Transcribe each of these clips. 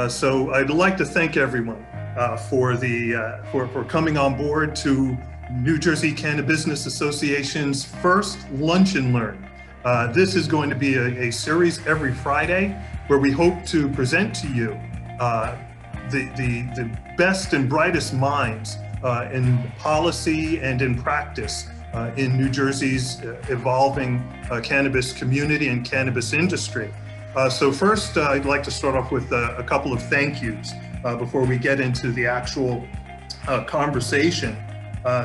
So I'd like to thank everyone for coming on board to New Jersey Cannabis Business Association's first Lunch and Learn. This is going to be a series every Friday where we hope to present to you the best and brightest minds in policy and in practice in New Jersey's evolving cannabis community and cannabis industry. So first, I'd like to start off with a couple of thank yous before we get into the actual conversation.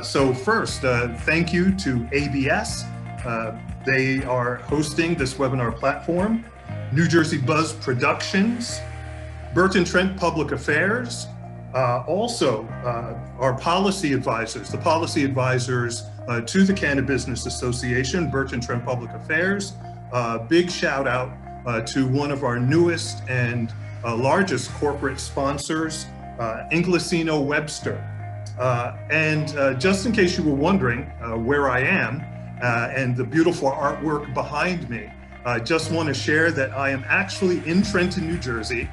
So first, thank you to ABS. They are hosting this webinar platform. New Jersey Buzz Productions, Burton Trent Public Affairs, also our policy advisors, the policy advisors to the Cannabis Business Association, Burton Trent Public Affairs. Big shout out to one of our newest and largest corporate sponsors, Inglesino Webster. And just in case you were wondering where I am and the beautiful artwork behind me, I just want to share that I am actually in Trenton, New Jersey,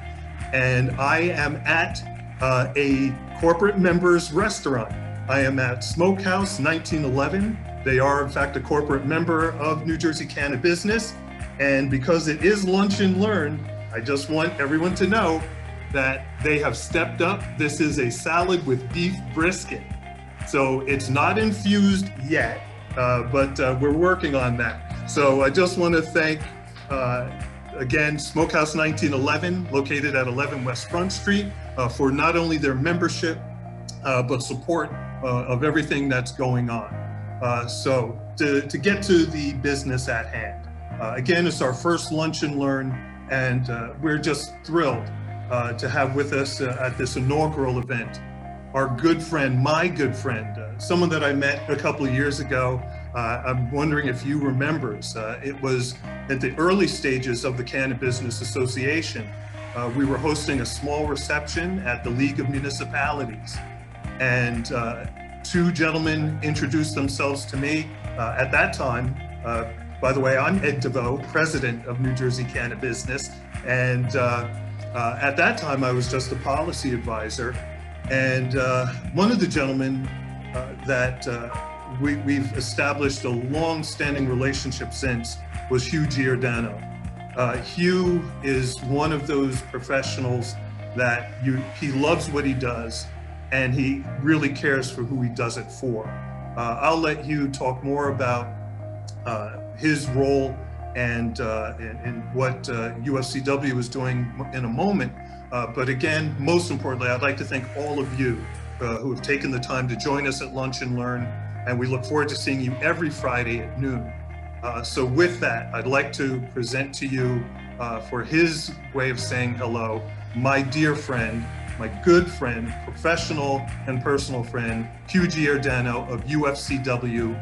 and I am at a corporate members restaurant. I am at Smokehouse 1911. They are, in fact, a corporate member of New Jersey Cannabis Business. And because it is Lunch and Learn, I just want everyone to know that they have stepped up. This is a salad with beef brisket. So it's not infused yet, but we're working on that. So I just want to thank, again, Smokehouse 1911, located at 11 West Front Street, for not only their membership, but support of everything that's going on. So to get to the business at hand. Again, it's our first Lunch and Learn, and we're just thrilled to have with us at this inaugural event our good friend, my good friend, someone that I met a couple of years ago. I'm wondering if you remembers. It was at the early stages of the Cannabis Business Association. We were hosting a small reception at the League of Municipalities, and two gentlemen introduced themselves to me. At that time, by the way, I'm Ed DeVeaux, president of New Jersey Cannabis Business, and at that time I was just a policy advisor. And one of the gentlemen that we've established a long-standing relationship since was Hugh Giordano. Hugh is one of those professionals that he loves what he does, and he really cares for who he does it for. I'll let Hugh talk more about his role and what UFCW is doing in a moment. But again, most importantly, I'd like to thank all of you who have taken the time to join us at Lunch and Learn, and we look forward to seeing you every Friday at noon. So with that, I'd like to present to you, for his way of saying hello, my dear friend, my good friend, professional and personal friend, Hugh Giordano of UFCW,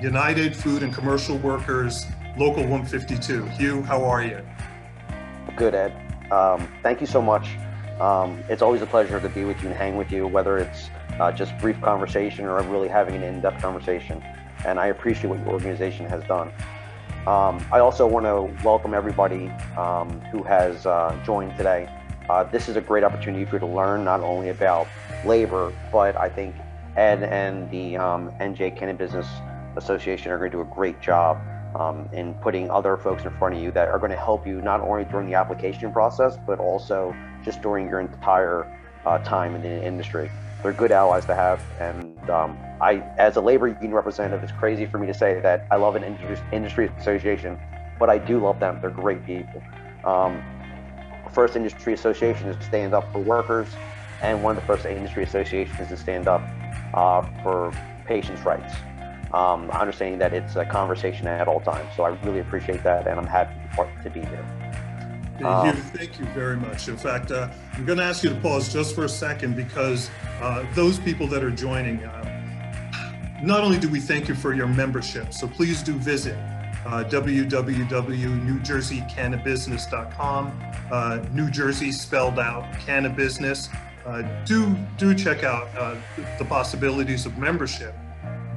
United Food and Commercial Workers, Local 152. Hugh, how are you? Good, Ed. Thank you so much. It's always a pleasure to be with you and hang with you, whether it's just brief conversation or really having an in-depth conversation. And I appreciate what your organization has done. I also want to welcome everybody who has joined today. This is a great opportunity for you to learn not only about labor, but I think Ed and the NJ Cannabis Business Association are going to do a great job in putting other folks in front of you that are going to help you not only during the application process, but also just during your entire time in the industry. They're good allies to have. And I, as a labor union representative, it's crazy for me to say that I love an industry association, but I do love them. They're great people. First industry association is to stand up for workers, and one of the first industry associations is to stand up for patients' rights. Understanding that it's a conversation at all times. So I really appreciate that, and I'm happy to be here. Hugh, thank you very much. In fact, I'm going to ask you to pause just for a second, because those people that are joining, not only do we thank you for your membership, so please do visit www.newjerseycannabisbusiness.com, New Jersey spelled out, Cannabis. Do check out the possibilities of membership.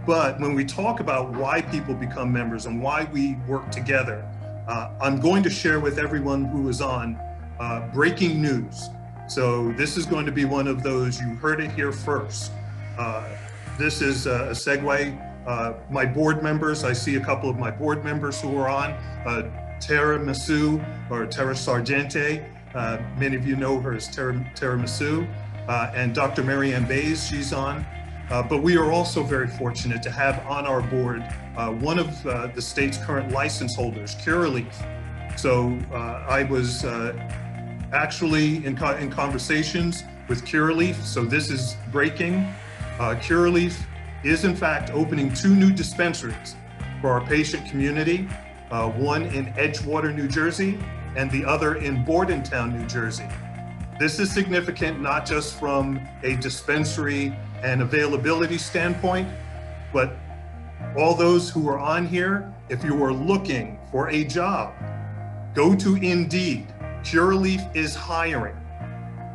But when we talk about why people become members and why we work together, I'm going to share with everyone who is on breaking news. So this is going to be one of those, you heard it here first. This is a segue. My board members, I see a couple of my board members who are on. Tara Masu, or Tara Sargente, many of you know her as Tara Masu, and Dr. Marianne Bays, she's on. But we are also very fortunate to have on our board one of the state's current license holders, Curaleaf. So I was actually in conversations with Curaleaf, so this is breaking. Curaleaf is in fact opening 2 new dispensaries for our patient community, one in Edgewater, New Jersey, and the other in Bordentown, New Jersey. This is significant not just from a dispensary and availability standpoint, but all those who are on here, if you are looking for a job, go to Indeed. Curaleaf is hiring.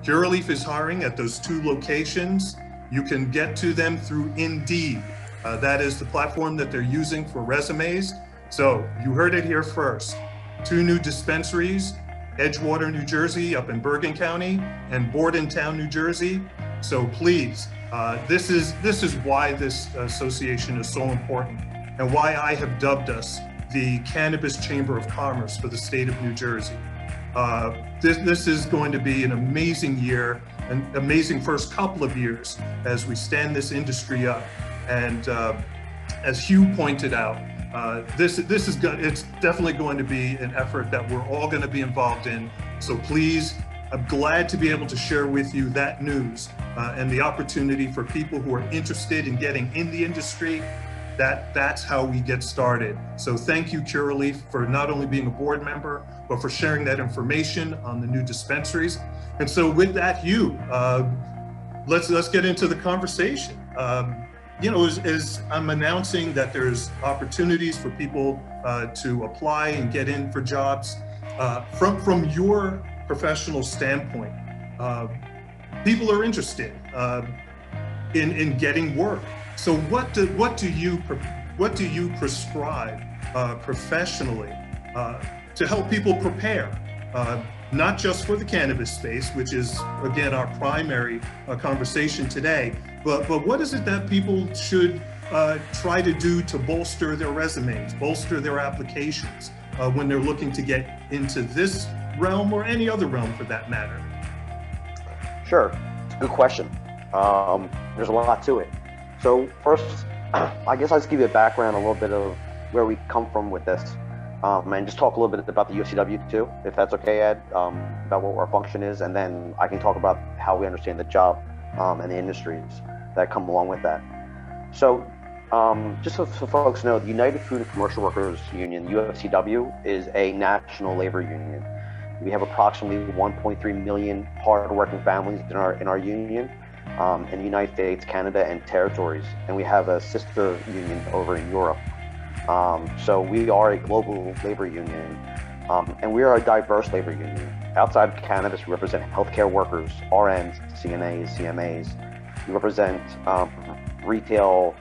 Curaleaf is hiring at those 2 locations. You can get to them through Indeed. That is the platform that they're using for resumes. So you heard it here first. 2 new dispensaries, Edgewater, New Jersey, up in Bergen County, and Bordentown, New Jersey. So please, this is why this association is so important, and why I have dubbed us the Cannabis Chamber of Commerce for the state of New Jersey. This is going to be an amazing year, an amazing first couple of years as we stand this industry up. And as Hugh pointed out, it's definitely going to be an effort that we're all going to be involved in. So please, I'm glad to be able to share with you that news and the opportunity for people who are interested in getting in the industry. That's how we get started. So thank you, Curaleaf, for not only being a board member, but for sharing that information on the new dispensaries. And so with that, Hugh, let's get into the conversation. You know, as I'm announcing that there's opportunities for people to apply and get in for jobs, from your professional standpoint, people are interested in getting work. So what do you prescribe professionally to help people prepare, not just for the cannabis space, which is again our primary conversation today, but what is it that people should try to do to bolster their resumes, bolster their applications when they're looking to get into this realm or any other realm for that matter? Sure, good question. There's a lot to it. So first, I guess I'll just give you a background, a little bit of where we come from with this, and just talk a little bit about the UFCW too, if that's okay, Ed, about what our function is, and then I can talk about how we understand the job and the industries that come along with that. So just so folks know, the United Food and Commercial Workers Union, UFCW, is a national labor union. We have approximately 1.3 million hard-working families in our union. In the United States, Canada, and territories, and we have a sister union over in Europe. So we are a global labor union, and we are a diverse labor union. Outside of cannabis, we represent healthcare workers, RNs, CNAs, CMAs. We represent retail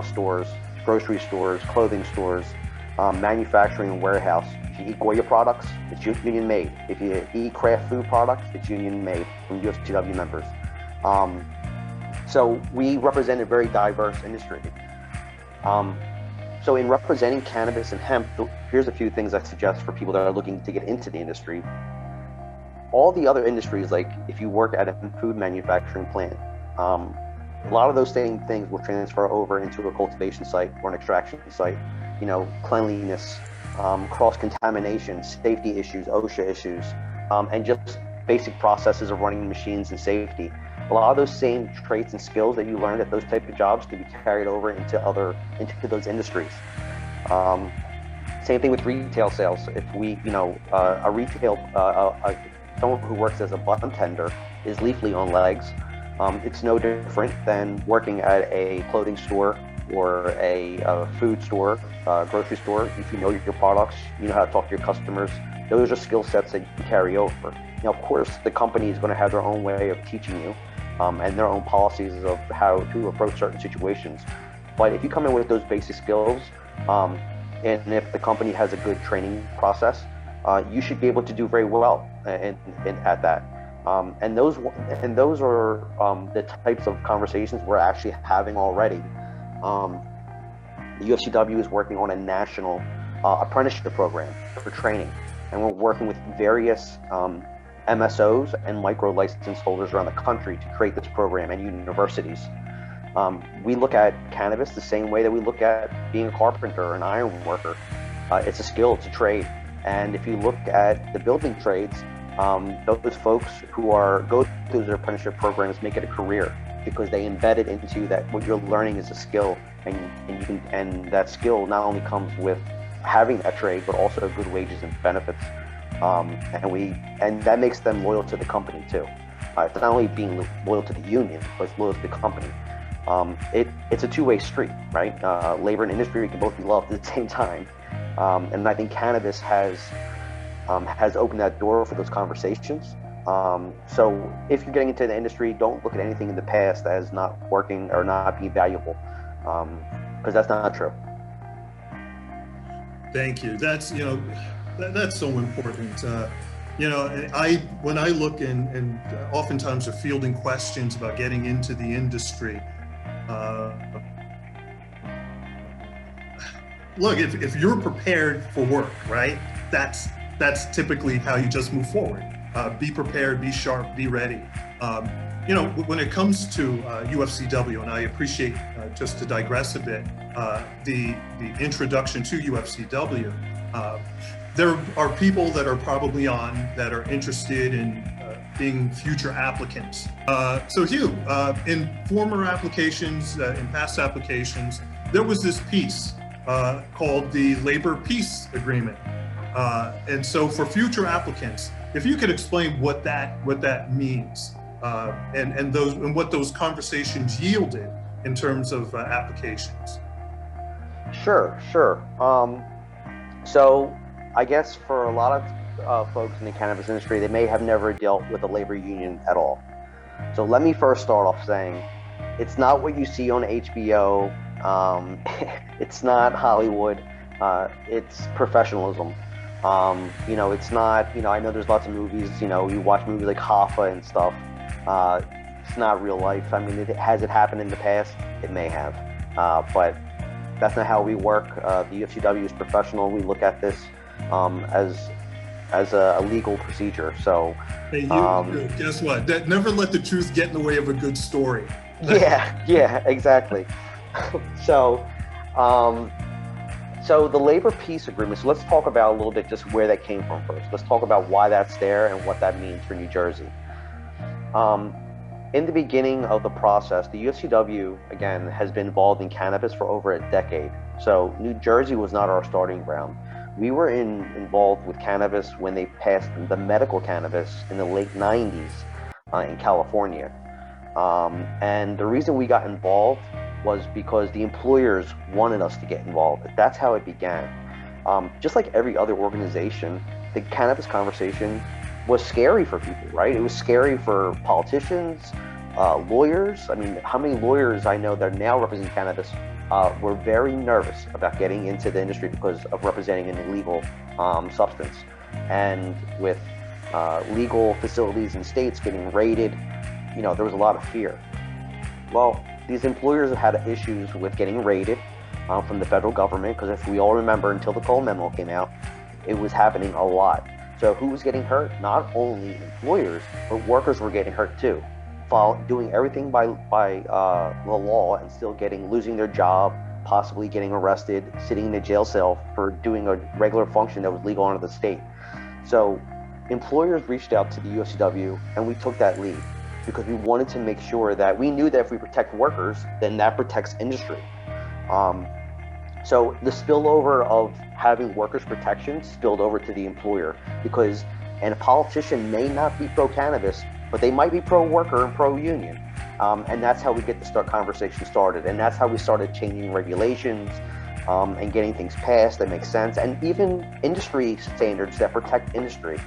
stores, grocery stores, clothing stores, manufacturing and warehouse. If you eat Goya products, it's union made. If you eat craft food products, it's union made from UFCW members. So we represent a very diverse industry. So in representing cannabis and hemp, here's a few things I suggest for people that are looking to get into the industry. All the other industries, like if you work at a food manufacturing plant, a lot of those same things will transfer over into a cultivation site or an extraction site. You know, cleanliness, cross-contamination, safety issues, OSHA issues, and just basic processes of running machines and safety. A lot of those same traits and skills that you learned at those type of jobs can be carried over into those industries. Same thing with retail sales. If we, a retail, someone who works as a bartender is lethally on legs. It's no different than working at a clothing store or a food store, grocery store. If you know your products, you know how to talk to your customers. Those are skill sets that you can carry over. Now, of course, the company is going to have their own way of teaching you and their own policies of how to approach certain situations. But if you come in with those basic skills, and if the company has a good training process, you should be able to do very well at that. And those are the types of conversations we're actually having already. The UFCW is working on a national apprenticeship program for training, and we're working with various MSOs and micro license holders around the country to create this program, and universities. We look at cannabis the same way that we look at being a carpenter or an iron worker. It's a skill, it's a trade. And if you look at the building trades, those folks who go through their apprenticeship programs make it a career, because they embed it into that what you're learning is a skill, and that skill not only comes with having that trade, but also good wages and benefits. And that makes them loyal to the company too. It's not only being loyal to the union, but it's loyal to the company. It's a two-way street, right? Labor and industry can both be loved at the same time. And I think cannabis has opened that door for those conversations. So if you're getting into the industry, don't look at anything in the past as not working or not being valuable, because that's not true. Thank you. That's so important. When I look and oftentimes are fielding questions about getting into the industry. Look, if you're prepared for work, right? That's typically how you just move forward. Be prepared, be sharp, be ready. When it comes to UFCW, and I appreciate, just to digress a bit, the introduction to UFCW, there are people that are probably on that are interested in being future applicants. So Hugh, in former applications, in past applications, there was this piece called the Labor Peace Agreement. And so for future applicants, if you could explain what that means, and what those conversations yielded in terms of applications. Sure. So I guess for a lot of folks in the cannabis industry, they may have never dealt with a labor union at all. So let me first start off saying, it's not what you see on HBO. It's not Hollywood. It's professionalism. It's not, I know there's lots of movies, you watch movies like Hoffa and stuff. It's not real life. I mean, has it happened in the past? It may have, but that's not how we work. The UFCW is professional. We look at this as a legal procedure. So, hey, guess what? That never let the truth get in the way of a good story. yeah, exactly. So the Labor Peace Agreement, so let's talk about a little bit just where that came from first. Let's talk about why that's there and what that means for New Jersey. In the beginning of the process, the UFCW, again, has been involved in cannabis for over a decade. So New Jersey was not our starting ground. We were involved with cannabis when they passed the medical cannabis in the late 90s in California. And the reason we got involved was because the employers wanted us to get involved. That's how it began. Just like every other organization, the cannabis conversation was scary for people, right? It was scary for politicians, lawyers. I mean, how many lawyers I know that are now representing cannabis were very nervous about getting into the industry because of representing an illegal substance. And with legal facilities in states getting raided, there was a lot of fear. Well, these employers have had issues with getting raided from the federal government, because if we all remember, until the Cole Memo came out, it was happening a lot. So who was getting hurt? Not only employers, but workers were getting hurt too, doing everything by the law and still losing their job, possibly getting arrested, sitting in a jail cell for doing a regular function that was legal under the state. So employers reached out to the UFCW, and we took that lead, because we wanted to make sure that we knew that if we protect workers, then that protects industry. So the spillover of having workers' protection spilled over to the employer, and a politician may not be pro-cannabis, but they might be pro-worker and pro-union. And that's how we get the conversation started. And that's how we started changing regulations and getting things passed that make sense. And even industry standards that protect industry.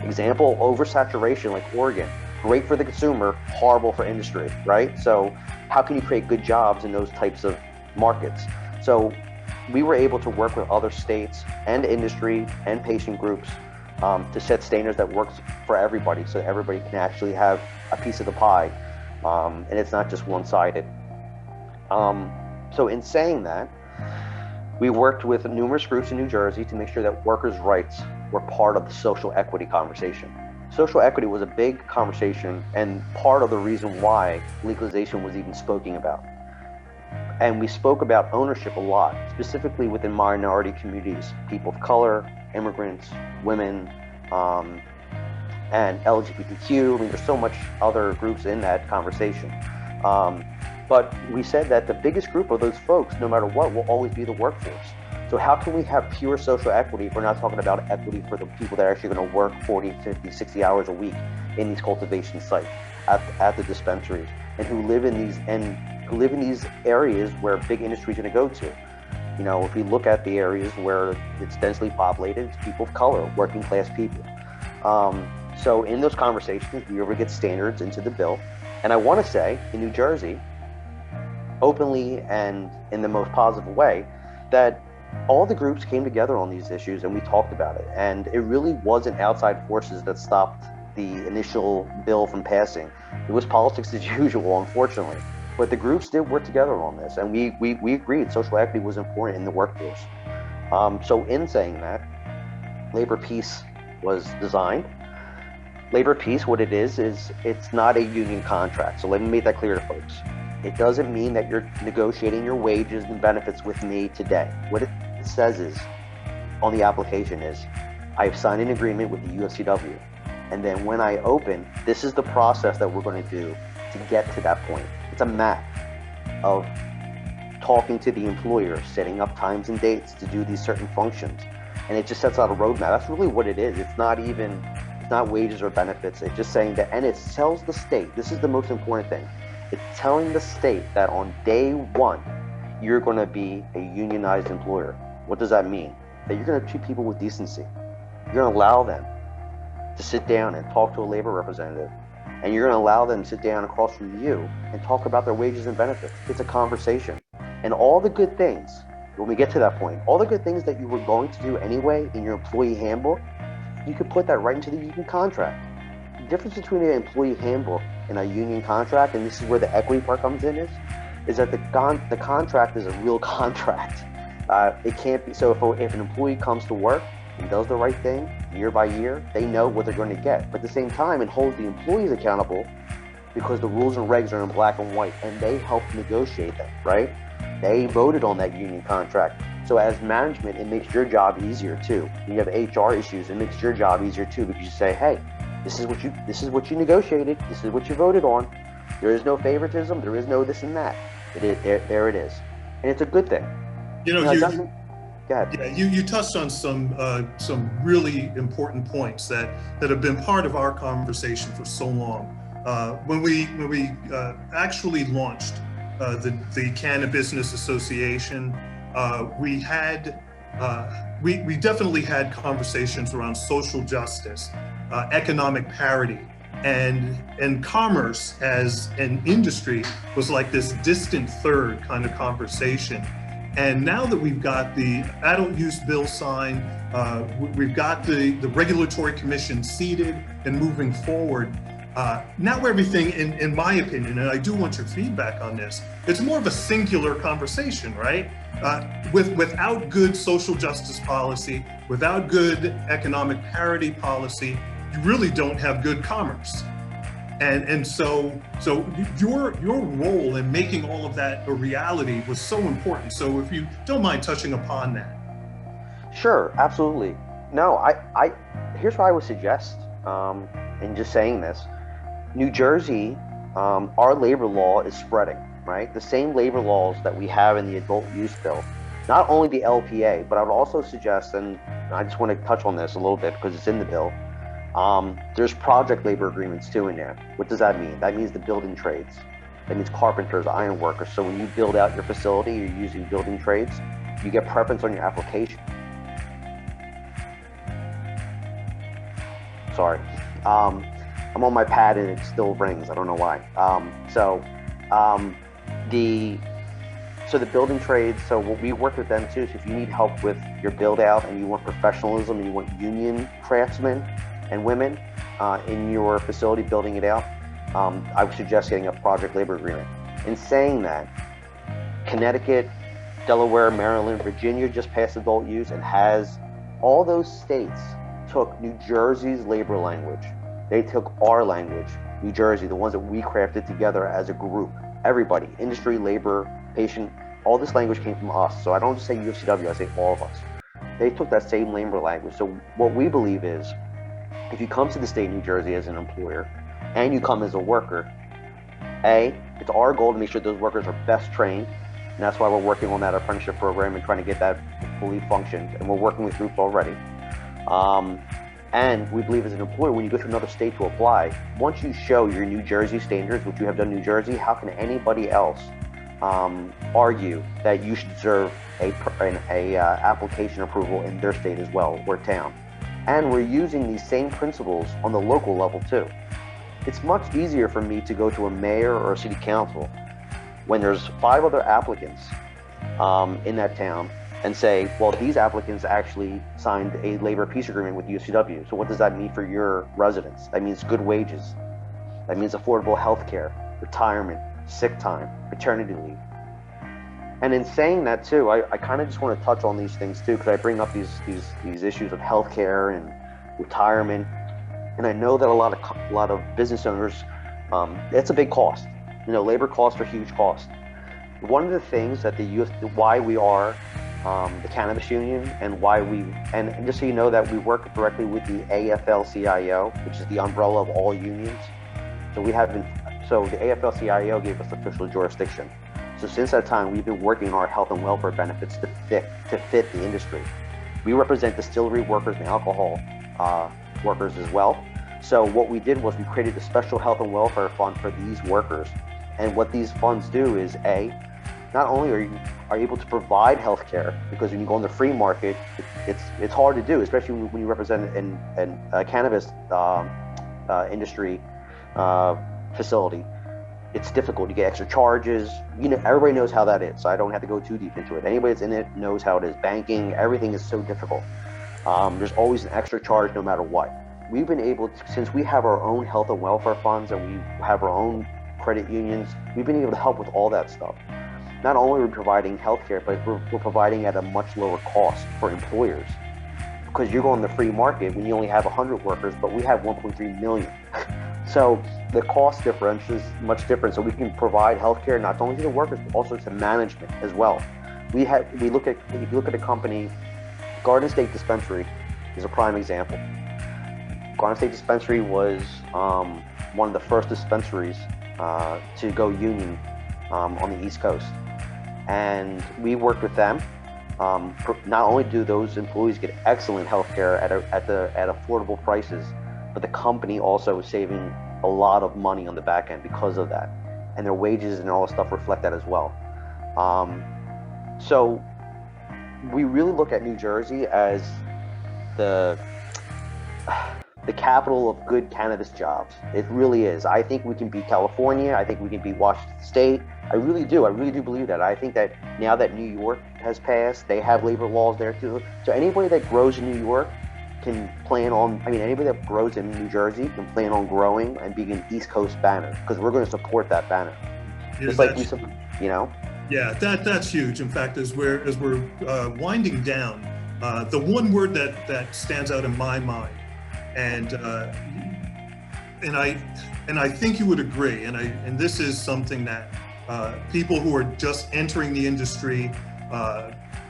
Example, oversaturation like Oregon. Great for the consumer, horrible for industry, right? So how can you create good jobs in those types of markets? So we were able to work with other states and industry and patient groups to set standards that works for everybody, so everybody can actually have a piece of the pie, and it's not just one-sided. So in saying that, we worked with numerous groups in New Jersey to make sure that workers' rights were part of the social equity conversation. Social equity was a big conversation and part of the reason why legalization was even spoken about. And we spoke about ownership a lot, specifically within minority communities, people of color, immigrants, women, and LGBTQ. I mean, there's so much other groups in that conversation. But we said that the biggest group of those folks, no matter what, will always be the workforce. So how can we have pure social equity if we're not talking about equity for the people that are actually going to work 40, 50, 60 hours a week in these cultivation sites, at the dispensaries, and who live in these areas where big industry is going to go to? You know, if we look at the areas where it's densely populated, it's people of color, working class people. So in those conversations, we were to get standards into the bill. And I want to say, in New Jersey, openly and in the most positive way, that all the groups came together on these issues and we talked about it. And it really wasn't outside forces that stopped the initial bill from passing. It was politics as usual, unfortunately. But the groups did work together on this, and we agreed social equity was important in the workforce. So in saying that, labor peace was designed. Labor peace, what it is it's not a union contract. So let me make that clear to folks. It doesn't mean that you're negotiating your wages and benefits with me today. What it says is, on the application is, I've signed an agreement with the UFCW. And then when I open, this is the process that we're going to do to get to that point. It's a map of talking to the employer, setting up times and dates to do these certain functions. And it just sets out a roadmap. That's really what it is. It's not wages or benefits. It's just saying that, and it tells the state, this is the most important thing. It's telling the state that on day one, you're going to be a unionized employer. What does that mean? That you're going to treat people with decency. You're going to allow them to sit down and talk to a labor representative. And you're going to allow them to sit down across from you and talk about their wages and benefits. It's a conversation. And all the good things, when we get to that point, all the good things that you were going to do anyway in your employee handbook, you could put that right into the union contract. The difference between an employee handbook and a union contract, and this is where the equity part comes in, is that the contract is a real contract. It can't be, so if an employee comes to work and does the right thing year by year, they know what they're going to get. But at the same time, it holds the employees accountable because the rules and regs are in black and white, and they helped negotiate them, right? They voted on that union contract. So as management, it makes your job easier too. When you have HR issues, it makes your job easier too, because you say, hey, this is what you negotiated, this is what you voted on. There is no favoritism, there is no this and that. There it is. And it's a good thing. Go ahead. Yeah, you touched on some really important points that have been part of our conversation for so long. When we actually launched the Cannabis Business Association, we definitely had conversations around social justice, economic parity, and commerce as an industry was like this distant third kind of conversation. And now that we've got the adult use bill signed, we've got the regulatory commission seated and moving forward, now everything, in my opinion, and I do want your feedback on this, it's more of a singular conversation, right? Without good social justice policy, without good economic parity policy, you really don't have good commerce. And so your role in making all of that a reality was so important. So if you don't mind touching upon that. Sure, absolutely. No, here's what I would suggest, in just saying this. New Jersey, our labor law is spreading, right? The same labor laws that we have in the adult use bill, not only the LPA, but I would also suggest, and I just want to touch on this a little bit because it's in the bill, there's project labor agreements too in there. What does that mean? That means the building trades. That means carpenters, iron workers. So when you build out your facility, you're using building trades, you get preference on your application. Sorry. I'm on my pad and it still rings. I don't know why. So the building trades, so what we work with them too, so if you need help with your build out and you want professionalism and you want union craftsmen and women in your facility building it out, I would suggest getting a project labor agreement. In saying that, Connecticut, Delaware, Maryland, Virginia just passed adult use and has, all those states took New Jersey's labor language. They took our language, New Jersey, the ones that we crafted together as a group. Everybody, industry, labor, patient, all this language came from us. So I don't just say UFCW, I say all of us. They took that same labor language. So what we believe is, if you come to the state of New Jersey as an employer and you come as a worker, it's our goal to make sure those workers are best trained. And that's why we're working on that apprenticeship program and trying to get that fully functioned. And we're working with groups already. And we believe as an employer, when you go to another state to apply, once you show your New Jersey standards, which you have done in New Jersey, how can anybody else argue that you should deserve a application approval in their state as well, or town? And we're using these same principles on the local level too. It's much easier for me to go to a mayor or a city council when there's 5 other applicants in that town and say, well, these applicants actually signed a labor peace agreement with UFCW. So what does that mean for your residents? That means good wages. That means affordable health care, retirement, sick time, paternity leave. And in saying that too, I kind of just want to touch on these things too, because I bring up these issues of healthcare and retirement, and I know that a lot of business owners, it's a big cost. You know, labor costs are huge costs. One of the things that why we are the cannabis union, and why and just so you know that we work directly with the AFL-CIO, which is the umbrella of all unions. So the AFL-CIO gave us official jurisdiction. So since that time, we've been working on our health and welfare benefits to fit the industry. We represent distillery workers and alcohol workers as well. So what we did was we created a special health and welfare fund for these workers. And what these funds do is, not only are you able to provide health care, because when you go on the free market, it's hard to do, especially when you represent a cannabis industry facility. It's difficult. You get extra charges. You know, everybody knows how that is, so I don't have to go too deep into it. Anybody that's in it knows how it is. Banking, everything is so difficult. There's always an extra charge no matter what. We've been able to, since we have our own health and welfare funds and we have our own credit unions, we've been able to help with all that stuff. Not only are we providing healthcare, but we're providing at a much lower cost for employers. Because you're going to the free market when you only have 100 workers, but we have 1.3 million. So the cost difference is much different. So we can provide healthcare not only to the workers, but also to management as well. If you look at a company, Garden State Dispensary is a prime example. Garden State Dispensary was one of the first dispensaries to go union on the East Coast. And we worked with them. Not only do those employees get excellent health care at affordable prices, but the company also is saving a lot of money on the back end because of that. And their wages and all that stuff reflect that as well. So we really look at New Jersey as the capital of good cannabis jobs. It really is. I think we can beat California. I think we can beat Washington State. I really do. I really do believe that. I think that now that New York has passed, they have labor laws there too. So anybody that grows in New York can plan on, anybody that grows in New Jersey can plan on growing and being an East Coast banner, because we're going to support that banner. Just like Yeah, that's huge. In fact, as we're winding down, the one word that stands out in my mind, and I think you would agree, and this is something that people who are just entering the industry,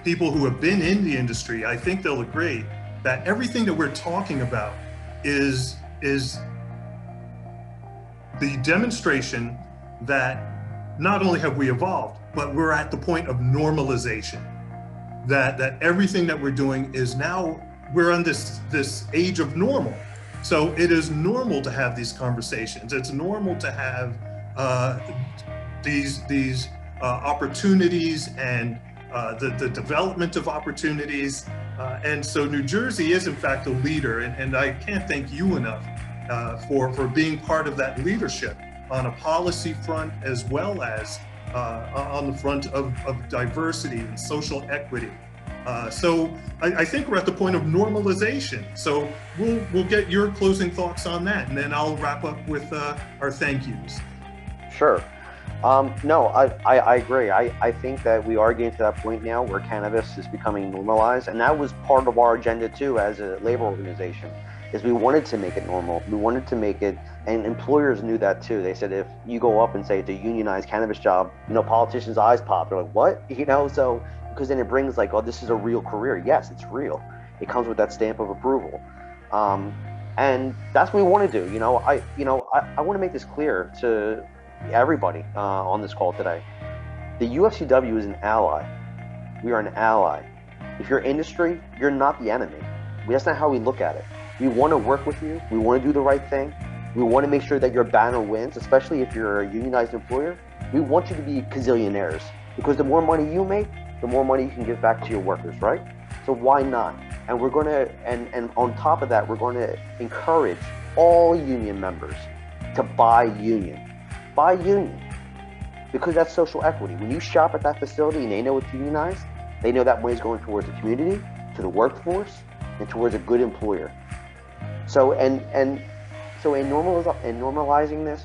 people who have been in the industry, I think they'll agree that everything that we're talking about is the demonstration that not only have we evolved, but we're at the point of normalization. That everything that we're doing is now, we're on this age of normal. So it is normal to have these conversations. It's normal to have these opportunities and the development of opportunities. And so New Jersey is in fact a leader, and I can't thank you enough for being part of that leadership on a policy front, as well as on the front of diversity and social equity. So I think we're at the point of normalization. So we'll get your closing thoughts on that, and then I'll wrap up with our thank yous. Sure. No, I agree. I think that we are getting to that point now where cannabis is becoming normalized, and that was part of our agenda too as a labor organization, is we wanted to make it normal. We wanted to make it, and employers knew that too. They said if you go up and say it's a unionized cannabis job, politicians' eyes pop. They're like, what? So because then it brings like, oh, this is a real career. Yes, it's real. It comes with that stamp of approval. And that's what we want to do. I want to make this clear to everybody on this call today. The UFCW is an ally. We are an ally. If you're industry, you're not the enemy. That's not how we look at it. We want to work with you. We want to do the right thing. We want to make sure that your banner wins, especially if you're a unionized employer. We want you to be gazillionaires, because the more money you make, the more money you can give back to your workers, right? So why not? And we're going to, and on top of that, we're going to encourage all union members to buy union. Buy union, because that's social equity. When you shop at that facility and they know it's unionized, they know that money is going towards the community, to the workforce, and towards a good employer. So in normalizing this,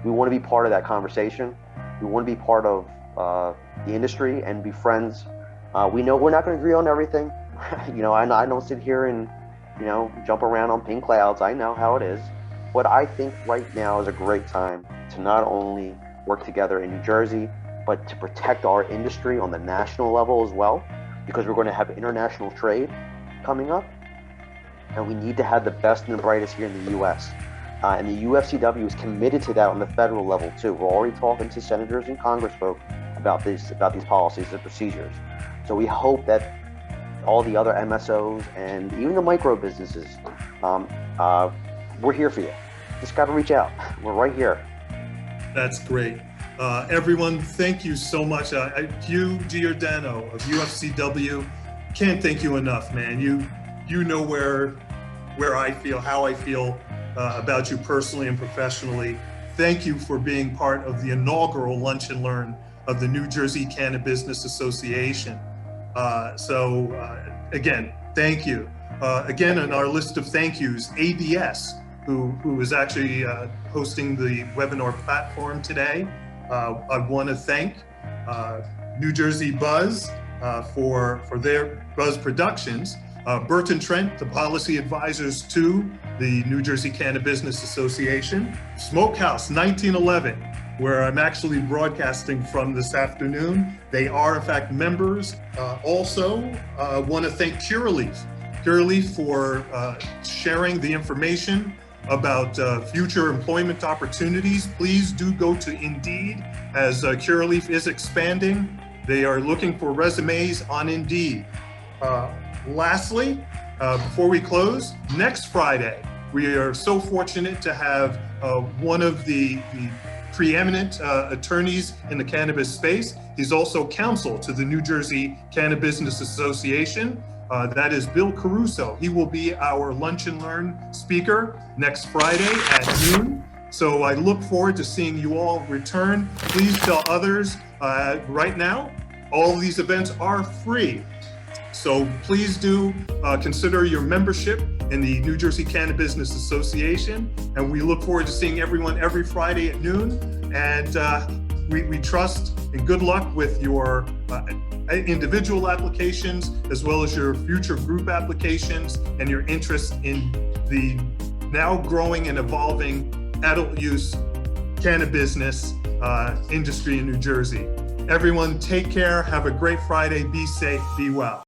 we want to be part of that conversation. We want to be part of the industry and be friends. We know we're not going to agree on everything. I don't sit here and jump around on pink clouds. I know how it is. But I think right now is a great time to not only work together in New Jersey, but to protect our industry on the national level as well, because we're going to have international trade coming up, and we need to have the best and the brightest here in the U.S. And the UFCW is committed to that on the federal level too. We're already talking to senators and congressfolk about these policies and procedures. So we hope that all the other MSOs and even the micro businesses, we're here for you. Just got to reach out. We're right here. That's great. Everyone, thank you so much. Hugh Giordano of UFCW, can't thank you enough, man. You know where I feel, how I feel about you personally and professionally. Thank you for being part of the inaugural Lunch and Learn of the New Jersey Cannabis Business Association. Again, thank you. Again, on our list of thank yous, ABS, who is actually hosting the webinar platform today. I want to thank New Jersey Buzz for their Buzz Productions, Burton Trent, the policy advisors to the New Jersey Cannabis Business Association, Smokehouse 1911, where I'm actually broadcasting from this afternoon. They are in fact members. Also want to thank Curaleaf for sharing the information about future employment opportunities. Please do go to Indeed, as Curaleaf is expanding. They are looking for resumes on Indeed. Lastly, before we close, next Friday, we are so fortunate to have one of the preeminent attorneys in the cannabis space. He's also counsel to the New Jersey Cannabis Business Association. That is Bill Caruso. He will be our Lunch and Learn speaker next Friday at noon. So I look forward to seeing you all return. Please tell others right now, all of these events are free. So please do consider your membership in the New Jersey Cannabis Business Association. And we look forward to seeing everyone every Friday at noon. And we trust and good luck with your individual applications, as well as your future group applications and your interest in the now growing and evolving adult use cannabis industry in New Jersey. Everyone, take care. Have a great Friday. Be safe. Be well.